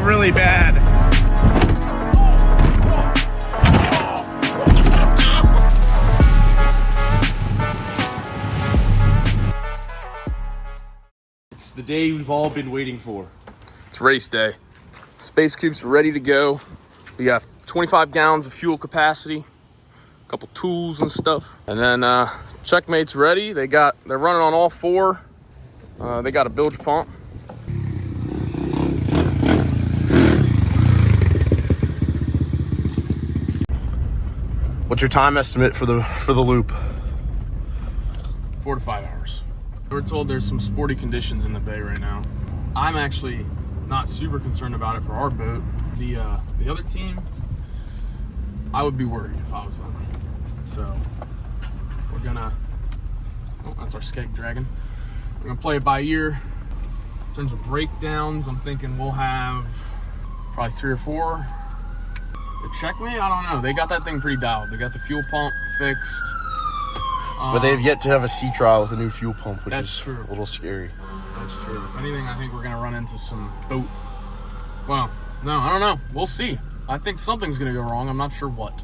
really bad. It's the day we've all been waiting for. It's race day. Space Coop's ready to go. We got 25 gallons of fuel capacity, a couple tools and stuff. And then Checkmate's ready. They're running on all four. They got a bilge pump. What's your time estimate for the loop? 4 to 5 hours. We're told there's some sporty conditions in the bay right now. I'm actually not super concerned about it for our boat. The other team, I would be worried if I was them. So we're gonna, oh, that's our Skeg Dragon. We're gonna play it by ear. In terms of breakdowns, I'm thinking we'll have probably 3 or 4. The Checkmate, I don't know. They got that thing pretty dialed. They got the fuel pump fixed. But they have yet to have a sea trial with a new fuel pump, which is true. A little scary. That's true. If anything, I think we're gonna run into some boat. Well, no, I don't know. We'll see. I think something's gonna go wrong. I'm not sure what.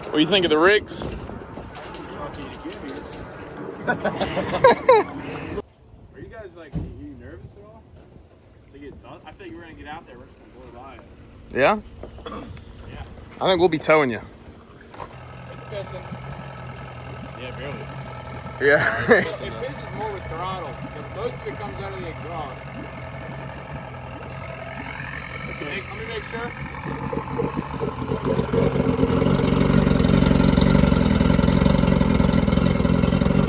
What do you think of the rigs? Are you guys like, are you nervous at all? I think we're gonna get out there. We're just gonna blow by it. Yeah? Yeah. I think we'll be towing you. It's pissing. Yeah, barely. Yeah. It pisses more with throttle, because most of it comes out of the exhaust. Okay. Let me make sure.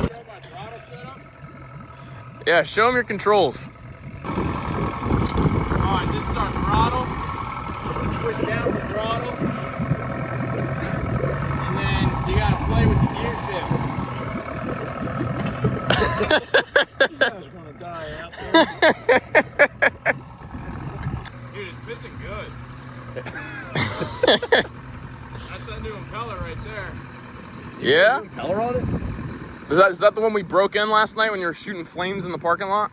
Show my throttle setup. Yeah, show them your controls. Alright, just start throttle. Push down the throttle. And then you gotta play with the gear shift. You're gonna die out there. Dude, it's pissing good. That's that new impeller right there. Yeah? Color on it? Is that the one we broke in last night when you were shooting flames in the parking lot?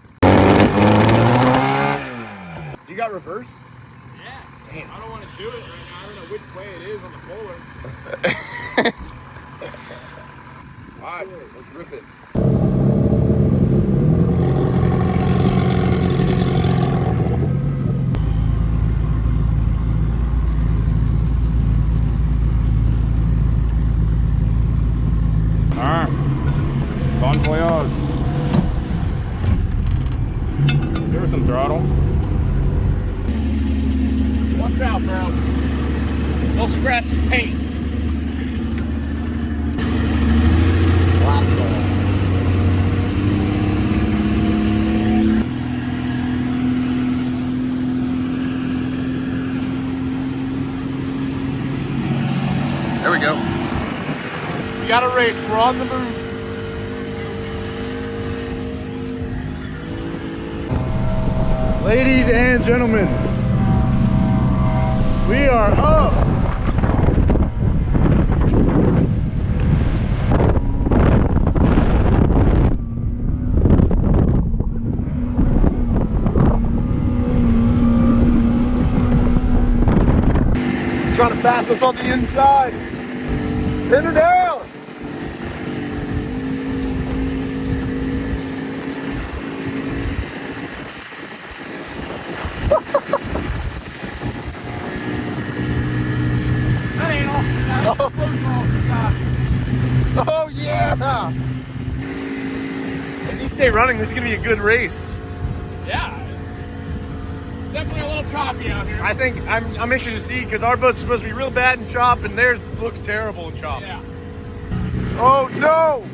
You got reverse? Yeah. Damn. I don't want to do it right now. I don't know which way it is on the polar. Alright, let's rip it. Alright. Bon voyage. Give her some throttle. Watch out, bro. They'll scratch the paint. Last one. There we go. We got a race. We're on the move. Ladies and gentlemen, we are up. Trying to pass us on the inside. Pin her down. That ain't all she got. Those are all she got. Oh yeah! If you stay running, this is gonna be a good race. Yeah. It's definitely a little choppy out here. I think I'm anxious to see because our boat's supposed to be real bad in chop and theirs looks terrible in chop. Yeah. Oh no!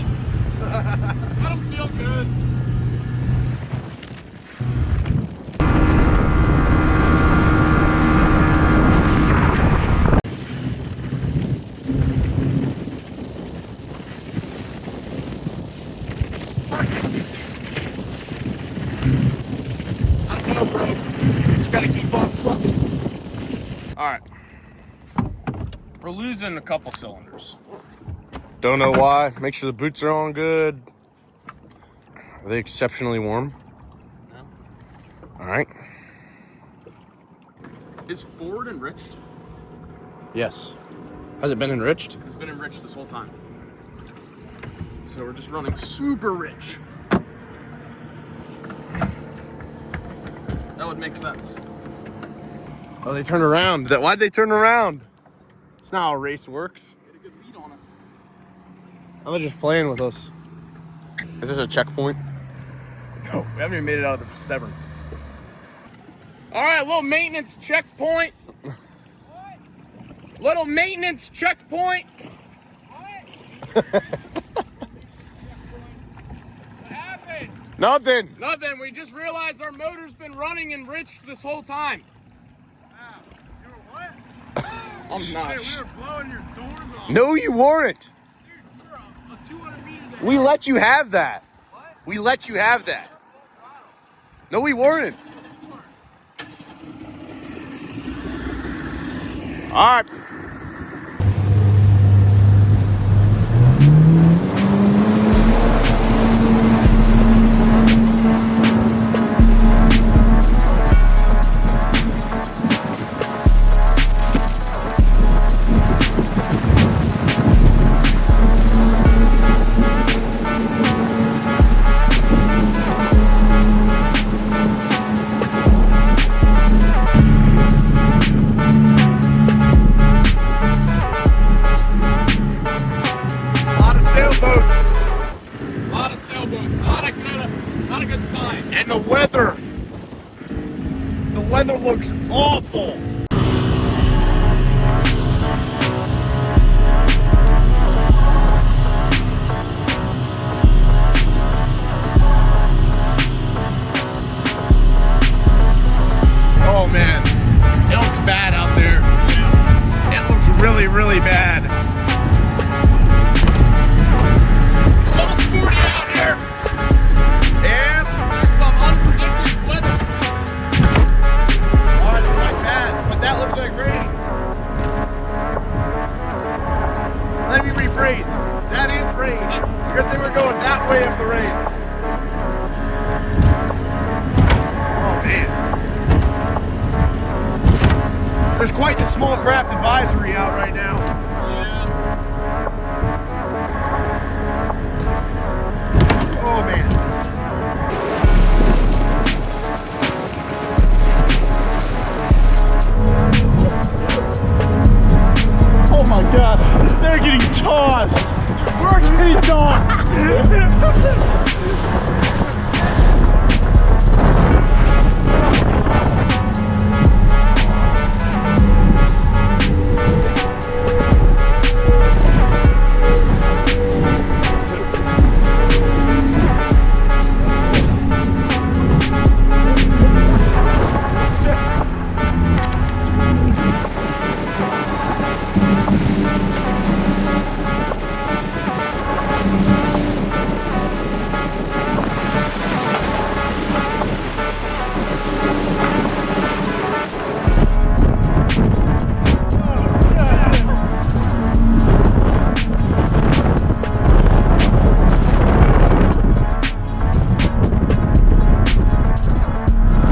it. Let them feel good. I don't know, bro. Just gotta keep on trucking. All right. We're losing a couple cylinders. Don't know why. Make sure the boots are on good. Are they exceptionally warm? No. All right. Is Ford enriched? Yes. Has it been enriched? It's been enriched this whole time. So we're just running super rich. That would make sense. Oh, they turned around. Why'd they turn around? It's not how a race works. Get a good lead on us. Oh, they're just playing with us. Is this a checkpoint? No, we haven't even made it out of the Severn. All right, little maintenance checkpoint. Little maintenance checkpoint. What happened? Nothing. Nothing. We just realized our motor's been running enriched this whole time. Wow. You were what? I'm not. Hey, we were blowing your doors off. No, you weren't. Dude, we were a 200 meters ahead. We let you have that. What? We let you have that. No, we weren't. All right. And the weather looks awful. Oh man, it looks bad out there. It looks really, really bad. A little sporty out here. Yeah. There's some unpredicted weather. Oh, it's like that, but that looks like rain. Let me rephrase. That is rain. Good thing we're going that way of the rain. Oh man. There's quite the small craft advisory out right now. Yeah. Oh man. Oh my god, they're getting tossed. We're getting tossed.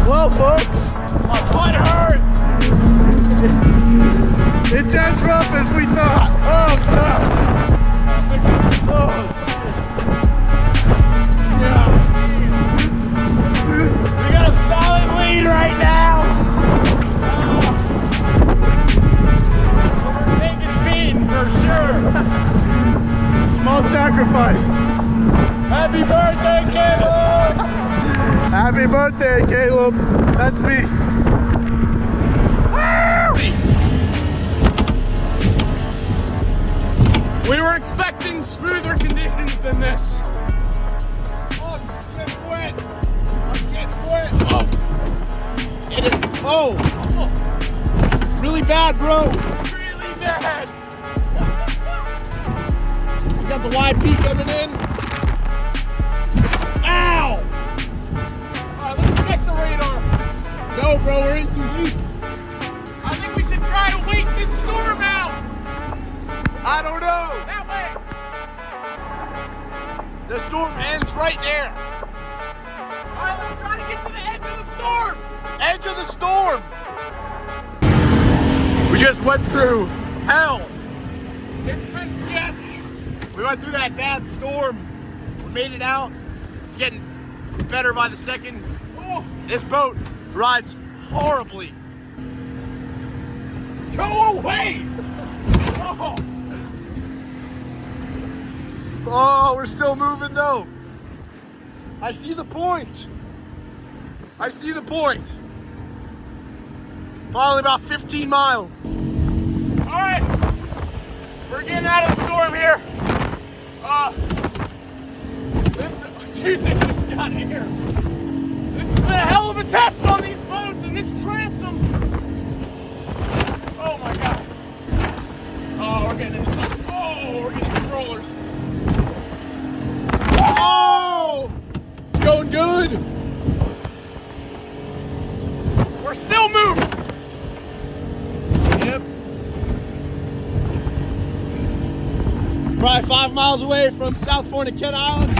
Well, folks, my butt hurts. It's as rough as we thought. Oh, no. Oh. Yeah. We got a solid lead right now. We're taking beating for sure. Small sacrifice. Happy birthday, Caleb! Happy birthday, Caleb. That's me. We were expecting smoother conditions than this. bad, bro. Really bad. We got the wide peak coming in. Ow! All right, let's check the radar. No, bro, we're in too deep. I think we should try to wait this storm out. I don't know. That way. The storm ends right there. All right, let's try to get to the edge of the storm. Edge of the storm. We just went through hell. It's been sketch. We went through that bad storm. We made it out. It's getting better by the second. Oh, This boat rides horribly. go away. Oh. Oh, we're still moving though. I see the point. I see the point. Probably about 15 miles. All right, we're getting out of the storm here. Dude, they just got here. This has been a hell of a test on these boats and this transom. Oh my God. Oh, we're getting into some. Oh, we're getting some rollers. Oh! It's going good. We're still moving. Yep. Probably 5 miles away from South Point of Kent Island.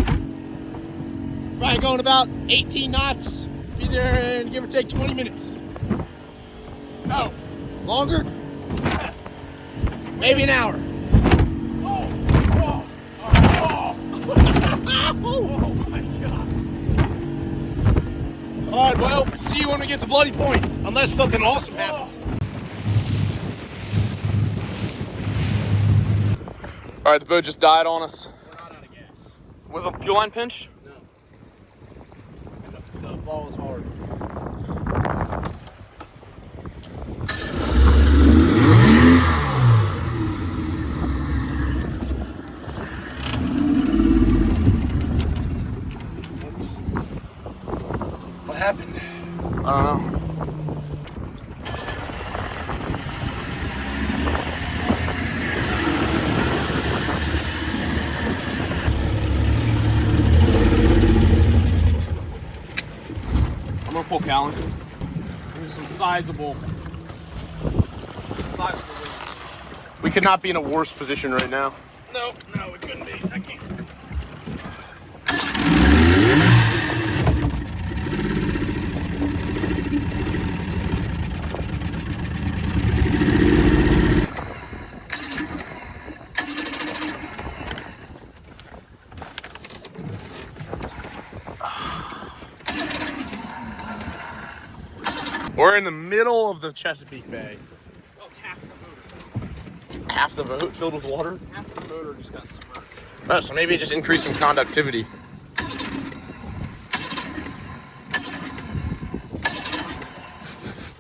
Probably going about 18 knots. Be there in give or take 20 minutes. No. Longer? Yes. Maybe an hour. Oh. Oh. Oh. Oh my God. All right, well, see you when we get to Bloody Point, unless something awesome happens. All right, the boat just died on us. We're not out of gas. Was the fuel line pinched? No. The ball was hard. What happened? I don't know. I'm gonna pull Callan. There's some sizable waves. We could not be in a worse position right now. No, it couldn't be. I can't. We're in the middle of the Chesapeake Bay. That was half the motor. Half the boat filled with water. Half the motor just got submerged. Oh, so maybe just increasing conductivity. It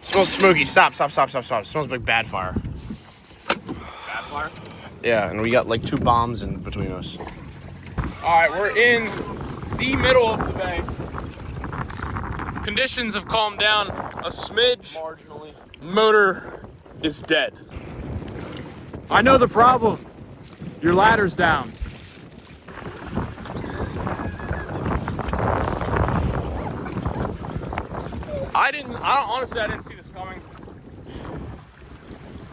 smells smoky. Stop. It smells like bad fire. Bad fire? Yeah, and we got like 2 bombs in between us. All right, we're in the middle of the bay. Conditions have calmed down a smidge. Marginally. Motor is dead. I know the problem. Your ladder's down. Honestly, I didn't see this coming.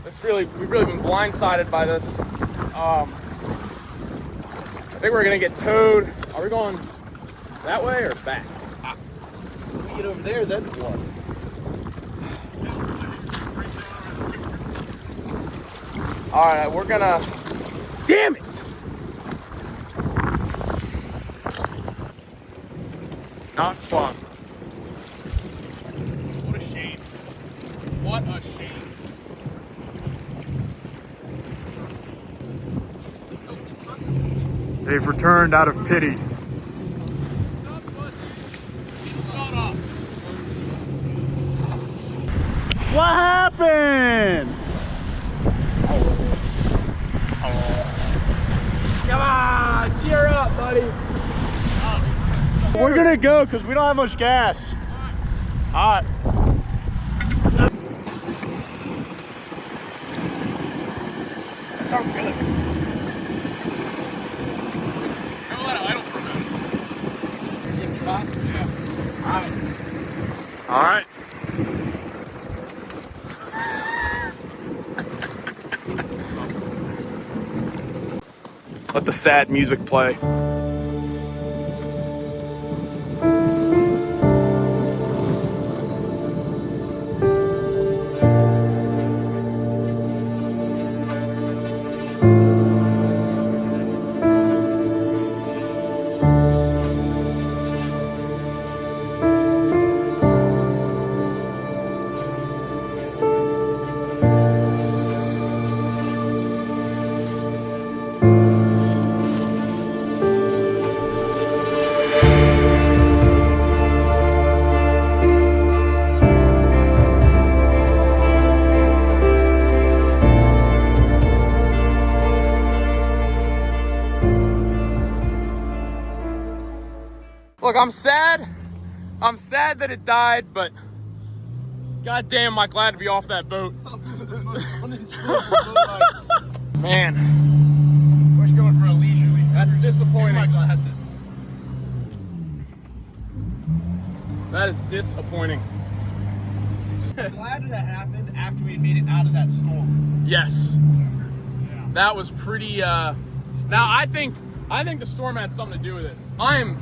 We've really been blindsided by this. I think we're gonna get towed. Are we going that way or back? We get over there, then what? All right, we're gonna. Damn it! Not fun. What a shame. What a shame. They've returned out of pity. Shut up. What happened? Come on, cheer up, buddy. We're gonna go because we don't have much gas. All right. Sounds good. Go let it idle for a minute. Yeah. All right. Let the sad music play. Look, I'm sad. I'm sad that it died, but goddamn, am I glad to be off that boat. Man, We're just going for a leisurely. that's disappointing. My glasses. That is disappointing. I'm glad that happened after we made it out of that storm. Yes. That was pretty, now I think the storm had something to do with it. I'm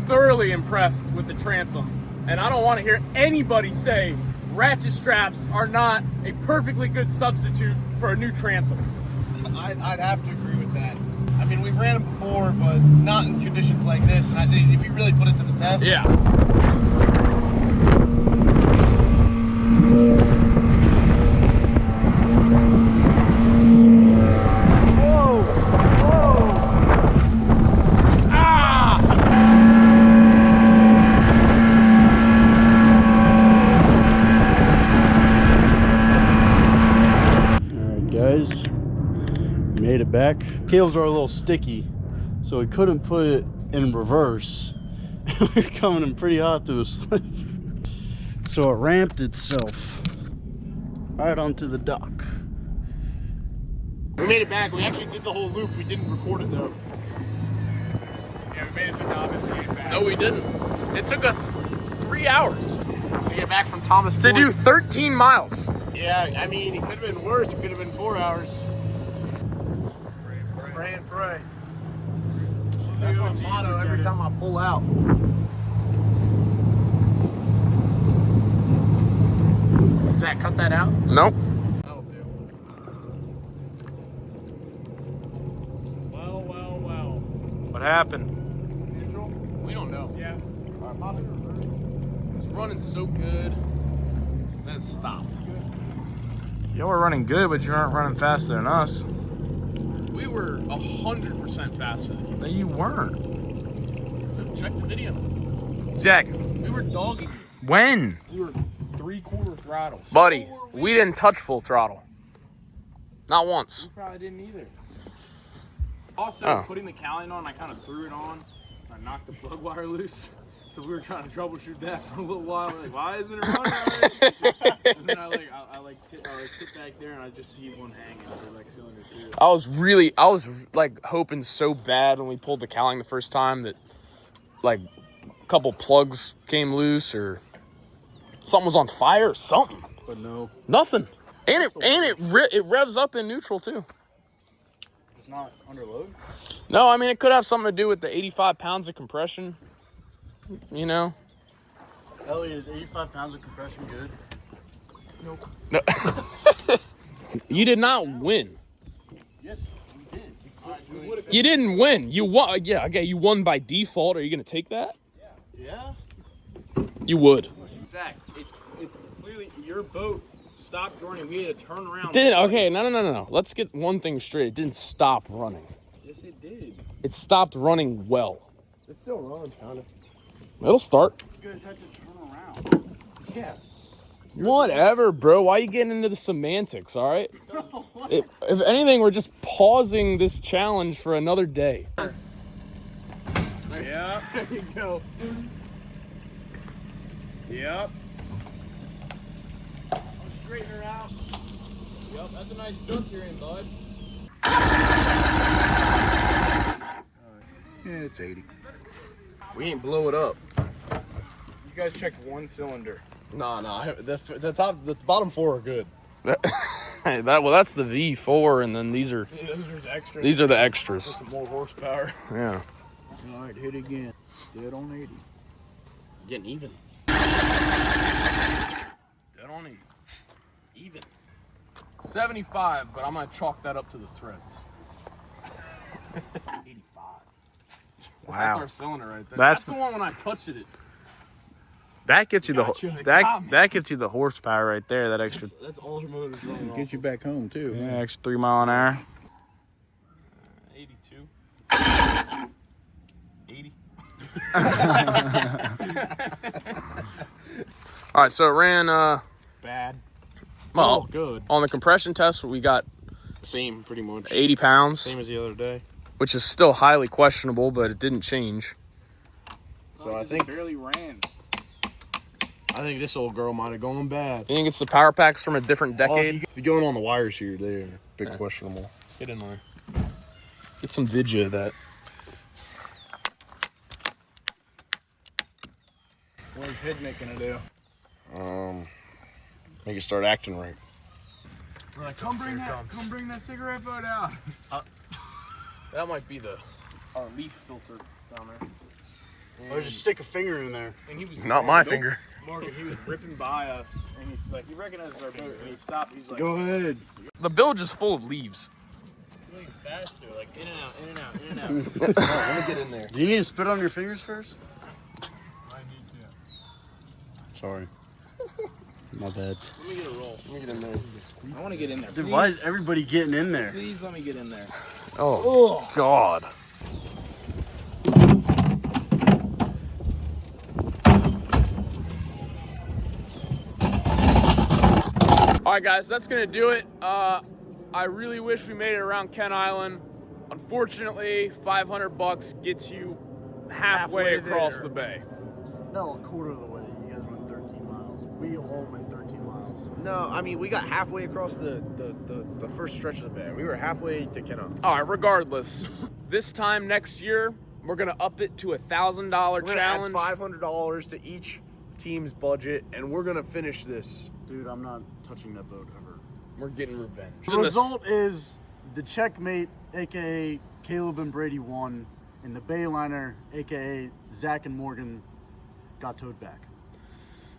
thoroughly impressed with the transom, and I don't want to hear anybody say ratchet straps are not a perfectly good substitute for a new transom. I'd have to agree with that. I mean, we've ran them before, but not in conditions like this, and I think if we really put it to the test. Yeah. Made it back. Cables are a little sticky, so we couldn't put it in reverse. We're coming in pretty hot through a slip. So it ramped itself right onto the dock. We made it back. We actually did the whole loop. We didn't record it though. Yeah, we made it to Dobbins to get back. No, we didn't. It took us 3 hours To get back from Thomas to do 13 miles. Yeah, I mean, it could have been worse. It could have been 4 hours. Spray and pray. That's my motto every time I pull out. Zach, cut that out. Nope. That'll do. Well. What happened? Neutral? We don't know. Yeah. It was running so good, then it stopped. Y'all were running good, but you aren't running faster than us. We were 100% faster than you. No, you weren't. Check the video. Jack, We were dogging you. when? We were 3/4 throttles. Buddy, we didn't touch full throttle. Not once. You probably didn't either. Also, Oh. putting the cowling on, I kind of threw it on. I knocked the plug wire loose. So we were trying to troubleshoot that for a little while. We're like, why isn't it running already? And then I sit back there and I just see one hanging for like cylinder 2. I was like hoping so bad when we pulled the cowling the first time that like a couple plugs came loose or something was on fire or something. But no, Nothing. And it revs up in neutral too. it's not under load. No, I mean it could have something to do with the 85 pounds of compression. You know? Ellie, is 85 pounds of compression good? No. You did not win. Yes, we did. You didn't win. You won. Yeah, okay. You won by default. Are you gonna take that? Yeah. You would. Zach, it's clearly your boat stopped running. We had to turn around. Okay. No. Let's get one thing straight. It didn't stop running. Yes, it did. It stopped running well. It still runs, kind of. It'll start. You guys had to turn around. Yeah. Whatever, bro. Why are you getting into the semantics, all right? If anything, we're just pausing this challenge for another day. Yeah, there you go. Yep. Straighten her out. Yep, that's a nice dunk you're in, bud. Yeah, it's 80. We ain't blow it up. You guys checked one cylinder. Nah. The bottom 4 are good. Hey, that's the V4, and then these are Yeah, those are extras. these are the extras. Some more horsepower. Yeah. All right, hit again. Dead on 80. Getting even. Dead on 80. Even. 75, but I'm gonna chalk that up to the threads. 85. That's our cylinder right there. That's That's the one when I touched it. That gets you Gotcha. that gets you the horsepower right there. That extra, That's all her motors running off. Get you back home, too. yeah, extra 3 mile an hour. 82. 80. All right, so it ran Bad. well Good. on the compression test. We got Same, pretty much. 80 pounds, Same as the other day. which is still highly questionable, but it didn't change. So I think barely ran. this old girl might have gone bad. You think it's the power packs from a different Well, decade? if you're going on the wires here, they're big questionable. Get in there. Get some vidya of that. What is Hidnick gonna do? Make it start acting right. Come bring that cigarette butt out. That might be our leaf filter down there. Or just stick a finger in there. And he was Not my finger. Morgan, he was ripping by us, and he's like, he recognized our boat, and he stopped. He's like, Go ahead. The bilge is full of leaves. going faster, like in and out, in and out, in and out. Let me get in there. Do you need to spit on your fingers first? I need to. Sorry. My bad. Let me get a roll. Let me get in there. I want to get in there. Dude, Please. why is everybody getting in there? Please let me get in there. Oh, God. All right, guys, that's going to do it. I really wish we made it around Kent Island. Unfortunately, $500 gets you halfway across the bay. No, a quarter of the way. You guys went 13 miles. We all went 13 miles. No, I mean, we got halfway across the first stretch of the bay. We were halfway to Kent Island. All right, regardless, this time next year, we're going to up it to $1,000 challenge. We're gonna add $500 to each team's budget, and we're gonna finish this. Dude, I'm not touching that boat ever. We're getting revenge. The result is the checkmate, aka Caleb and Brady, won, and the Bayliner, aka Zach and Morgan, got towed back.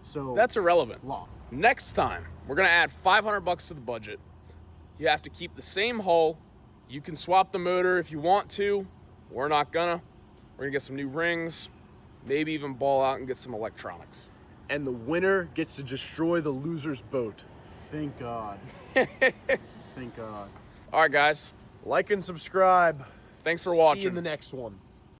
So That's irrelevant. law. Next time, we're gonna add $500 to the budget. You have to keep the same hull. You can swap the motor if you want to. We're not gonna. We're gonna get some new rings, maybe even ball out and get some electronics. And the winner gets to destroy the loser's boat. Thank God. Thank God. All right, guys. Like and subscribe. Thanks for See watching. you in the next one.